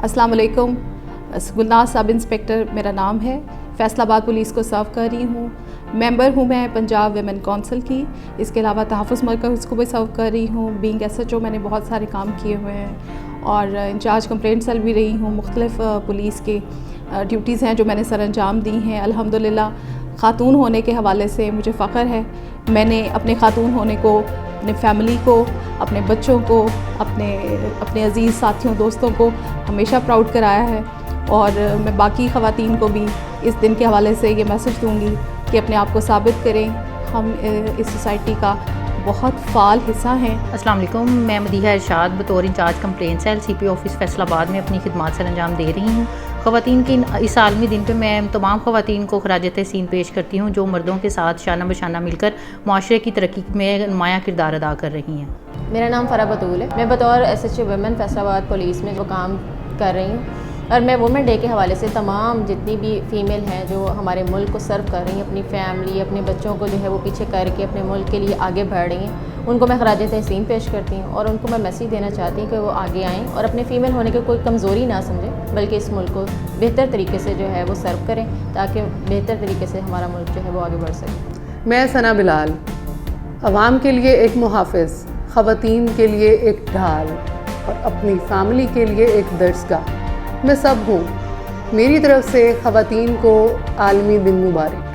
अस्सलाम वालेकुम। Gulnaz sub inspector मेरा नाम है। फैसलाबाद पुलिस को सर्व कर रही हूँ। मेंबर हूँ मैं पंजाब वेमेन काउंसिल की। इसके अलावा तहफ़्फ़ुज़ मरकज़ को भी सर्व कर रही हूँ। बीइंग SHO मैंने बहुत सारे काम किए हुए हैं और इंचार्ज कंप्लेंट सेल भी रही हूँ। मुख्तलिफ़ पुलिस के ड्यूटीज़ हैं जो मैंने सर अंजाम दी हैं। अल्हम्दुलिल्लाह ख़ातून होने के हवाले से मुझे फ़ख्र है। मैंने अपने ख़ातून होने को, अपने फैमिली को, अपने बच्चों को, अपने अज़ीज़ साथियों दोस्तों को हमेशा प्राउड कराया है और मैं बाकी ख़वातीन को भी इस दिन के हवाले से ये मैसेज दूँगी कि अपने आप को साबित करें। हम इस सोसाइटी का बहुत फ़ाल हिस्सा हैं। अस्सलाम वालेकुम। मैं मदीहा इरशाद बतौर in charge complaint cell CP office Faisalabad में अपनी खिदमत सर अंजाम दे रही हूँ। ख़वातीन के इस आलमी दिन पे मैं तमाम ख़वातीन को खराज तहसीन पेश करती हूँ जो मर्दों के साथ शाना बशाना मिलकर माशरे की तरक्की में नुमायाँ किरदार अदा कर रही हैं। मेरा नाम फ़रा बतूल है। मैं बतौर SHO वुमेन फैसलाबाद पुलिस में वो काम कर रही हूँ और मैं वुमेन डे के हवाले से तमाम जितनी भी फ़ीमेल हैं जो हमारे मुल्क को सर्व कर रही हैं, अपनी फैमिली, अपने बच्चों को जो है वो पीछे करके अपने मुल्क के लिए आगे बढ़ रही हैं, उनको मैं खराज तहसीन पेश करती हूँ और उनको मैं मैसेज देना चाहती हूँ कि वो आगे आएँ और अपने फ़ीमेल होने की कोई कमज़ोरी ना समझें, बल्कि इस मुल्क को बेहतर तरीके से जो है वो सर्व करें ताकि बेहतर तरीके से हमारा मुल्क जो है वो आगे बढ़ सके। मैं सना बिलाल, अवाम के लिए एक मुहाफ़िज़, ख़वातीन के लिए एक ढाल और अपनी फ़ैमिली के लिए एक दर्सगाह। मैं सब हूँ। मेरी तरफ से ख़वातीन को आलमी दिन मुबारक।